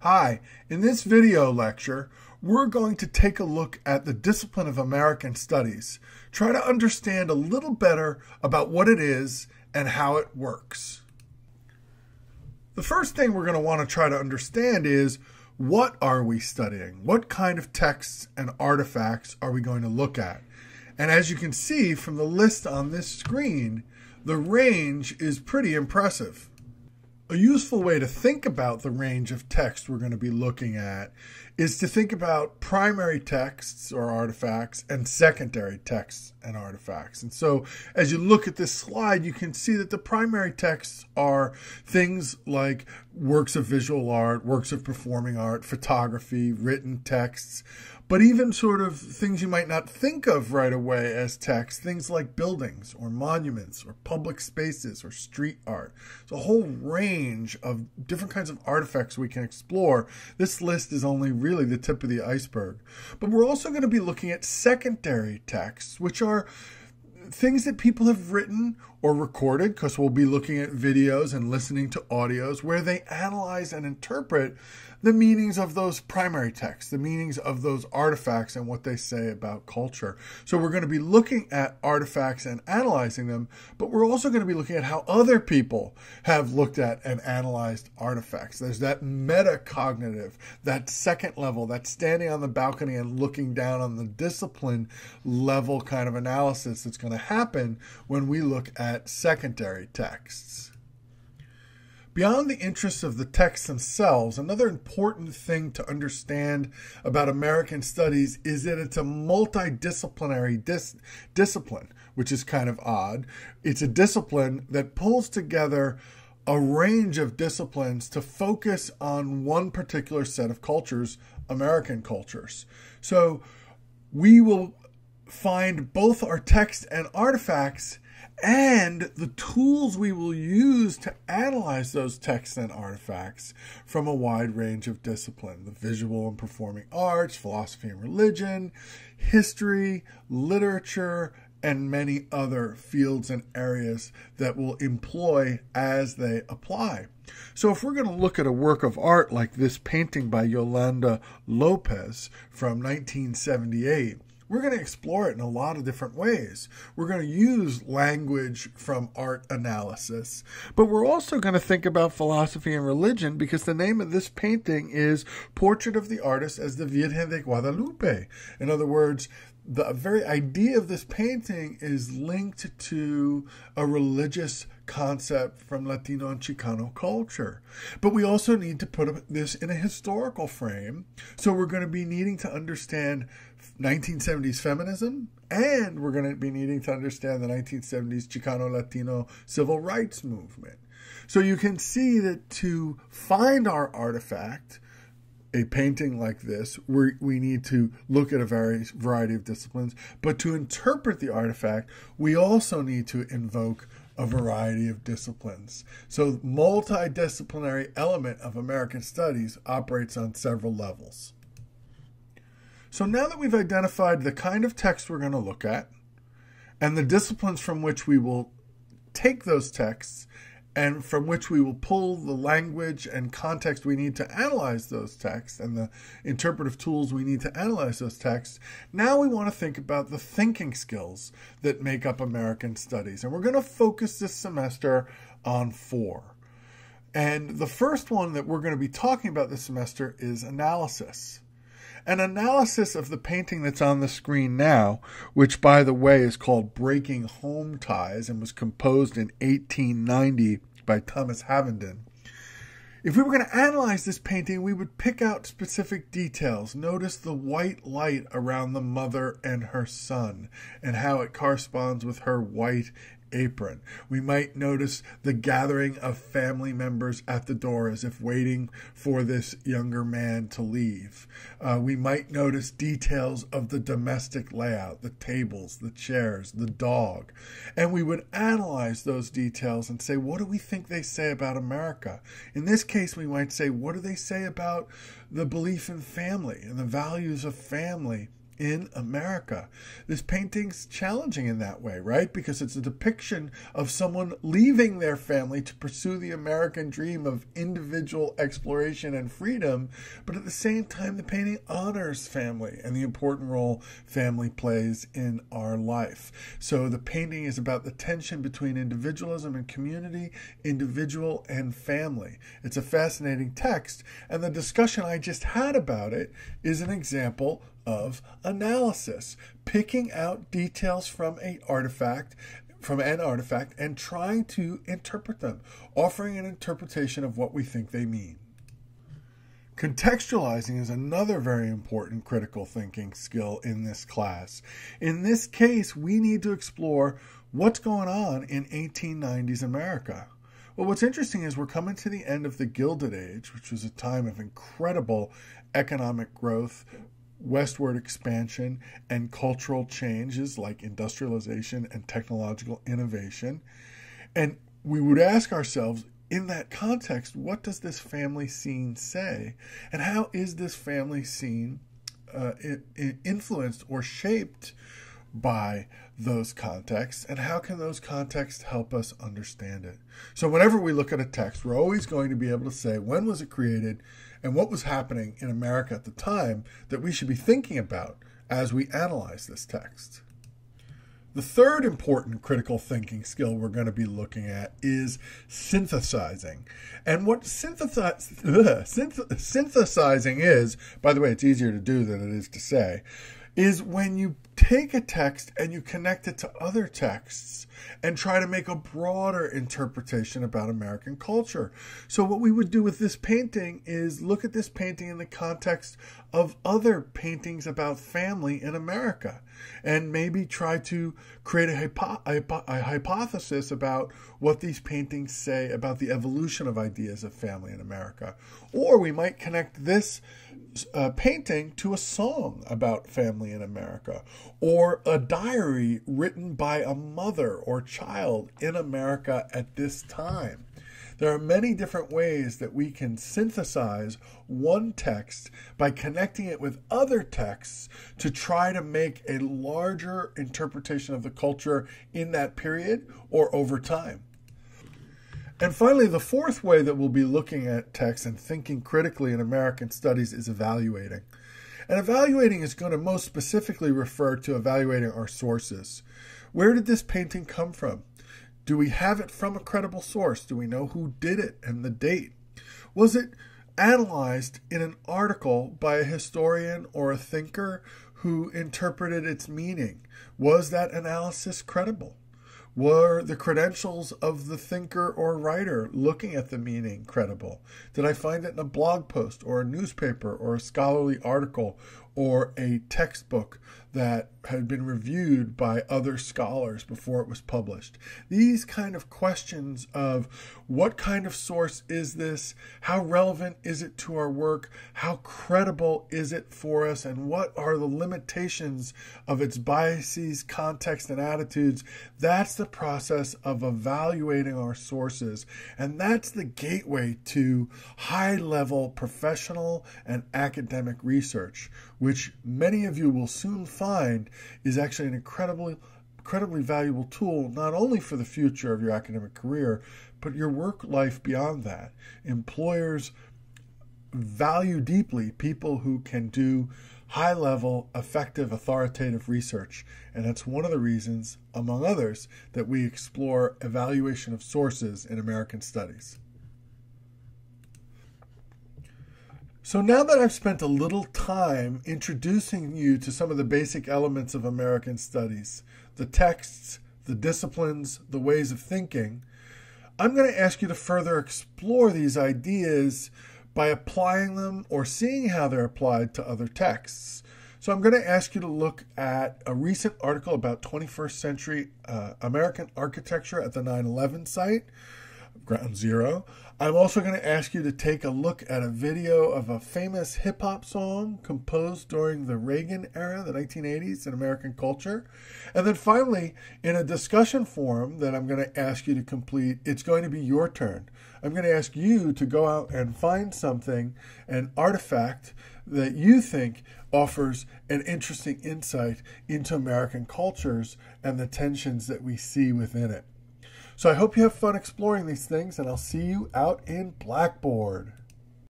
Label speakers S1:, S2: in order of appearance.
S1: Hi, in this video lecture, we're going to take a look at the discipline of American Studies, try to understand a little better about what it is and how it works. The first thing we're going to want to try to understand is, what are we studying? What kind of texts and artifacts are we going to look at? And as you can see from the list on this screen, the range is pretty impressive. A useful way to think about the range of text we're going to be looking at is to think about primary texts or artifacts and secondary texts and artifacts. And so as you look at this slide, you can see that the primary texts are things like works of visual art, works of performing art, photography, written texts, but even sort of things you might not think of right away as text, things like buildings or monuments or public spaces or street art. It's a whole range of different kinds of artifacts we can explore. This list is only really the tip of the iceberg. But we're also going to be looking at secondary texts, which are things that people have written or recorded, because we'll be looking at videos and listening to audios where they analyze and interpret the meanings of those primary texts, the meanings of those artifacts and what they say about culture. So we're going to be looking at artifacts and analyzing them, but we're also going to be looking at how other people have looked at and analyzed artifacts. There's that metacognitive, that second level, that standing on the balcony and looking down on the discipline level kind of analysis that's going to happen when we look at secondary texts. Beyond the interests of the texts themselves, another important thing to understand about American Studies is that it's a multidisciplinary discipline, which is kind of odd. It's a discipline that pulls together a range of disciplines to focus on one particular set of cultures, American cultures. So we will find both our text and artifacts and the tools we will use to analyze those texts and artifacts from a wide range of disciplines: the visual and performing arts, philosophy and religion, history, literature, and many other fields and areas that we'll employ as they apply. So if we're going to look at a work of art like this painting by Yolanda Lopez from 1978, we're going to explore it in a lot of different ways. We're going to use language from art analysis, but we're also going to think about philosophy and religion, because the name of this painting is Portrait of the Artist as the Virgen de Guadalupe. In other words, the very idea of this painting is linked to a religious concept from Latino and Chicano culture. But we also need to put this in a historical frame. So we're going to be needing to understand 1970s feminism, and we're going to be needing to understand the 1970s Chicano-Latino civil rights movement. So you can see that to find our artifact, a painting like this, we need to look at a variety of disciplines, but to interpret the artifact, we also need to invoke a variety of disciplines. So multidisciplinary element of American Studies operates on several levels. So now that we've identified the kind of text we're going to look at and the disciplines from which we will take those texts and from which we will pull the language and context we need to analyze those texts and the interpretive tools we need to analyze those texts, now we want to think about the thinking skills that make up American Studies. And we're going to focus this semester on 4. And the first one that we're going to be talking about this semester is analysis. An analysis of the painting that's on the screen now, which, by the way, is called Breaking Home Ties and was composed in 1890 by Thomas Havenden. If we were going to analyze this painting, we would pick out specific details. Notice the white light around the mother and her son and how it corresponds with her white apron. We might notice the gathering of family members at the door as if waiting for this younger man to leave. We might notice details of the domestic layout, the tables, the chairs, the dog. And we would analyze those details and say, what do we think they say about America? In this case, we might say, what do they say about the belief in family and the values of family in America. This painting's challenging in that way, right? Because it's a depiction of someone leaving their family to pursue the American dream of individual exploration and freedom, but at the same time, the painting honors family and the important role family plays in our life. So the painting is about the tension between individualism and community, individual and family. It's a fascinating text, and the discussion I just had about it is an example of analysis, picking out details from an artifact and trying to interpret them, offering an interpretation of what we think they mean. Contextualizing is another very important critical thinking skill in this class. In this case, we need to explore what's going on in 1890s America. Well, what's interesting is we're coming to the end of the Gilded Age, which was a time of incredible economic growth, westward expansion, and cultural changes like industrialization and technological innovation. And we would ask ourselves, in that context, what does this family scene say? And how is this family scene influenced or shaped by those contexts, and how can those contexts help us understand it? So whenever we look at a text, we're always going to be able to say, when was it created and what was happening in America at the time that we should be thinking about as we analyze this text. The third important critical thinking skill we're going to be looking at is synthesizing. And what synthesizing is, by the way, it's easier to do than it is to say, is when you take a text and you connect it to other texts and try to make a broader interpretation about American culture. So what we would do with this painting is look at this painting in the context of other paintings about family in America and maybe try to create a hypothesis about what these paintings say about the evolution of ideas of family in America. Or we might connect this painting to a song about family in America, or a diary written by a mother or child in America at this time. There are many different ways that we can synthesize one text by connecting it with other texts to try to make a larger interpretation of the culture in that period or over time. And finally, the fourth way that we'll be looking at text and thinking critically in American studies is evaluating. And evaluating is going to most specifically refer to evaluating our sources. Where did this painting come from? Do we have it from a credible source? Do we know who did it and the date? Was it analyzed in an article by a historian or a thinker who interpreted its meaning? Was that analysis credible? Were the credentials of the thinker or writer looking at the meaning credible? Did I find it in a blog post or a newspaper or a scholarly article or a textbook that had been reviewed by other scholars before it was published? These kind of questions of what kind of source is this? How relevant is it to our work? How credible is it for us? And what are the limitations of its biases, context, and attitudes? That's the process of evaluating our sources. And that's the gateway to high-level professional and academic research, which many of you will soon find is actually an incredibly valuable tool, not only for the future of your academic career, but your work life beyond that. Employers value deeply people who can do high-level, effective, authoritative research. And that's one of the reasons, among others, that we explore evaluation of sources in American studies. So now that I've spent a little time introducing you to some of the basic elements of American studies, the texts, the disciplines, the ways of thinking, I'm going to ask you to further explore these ideas by applying them or seeing how they're applied to other texts. So I'm going to ask you to look at a recent article about 21st century American architecture at the 9/11 site, Ground Zero. I'm also going to ask you to take a look at a video of a famous hip-hop song composed during the Reagan era, the 1980s, in American culture. And then finally, in a discussion forum that I'm going to ask you to complete, it's going to be your turn. I'm going to ask you to go out and find something, an artifact that you think offers an interesting insight into American cultures and the tensions that we see within it. So I hope you have fun exploring these things, and I'll see you out in Blackboard.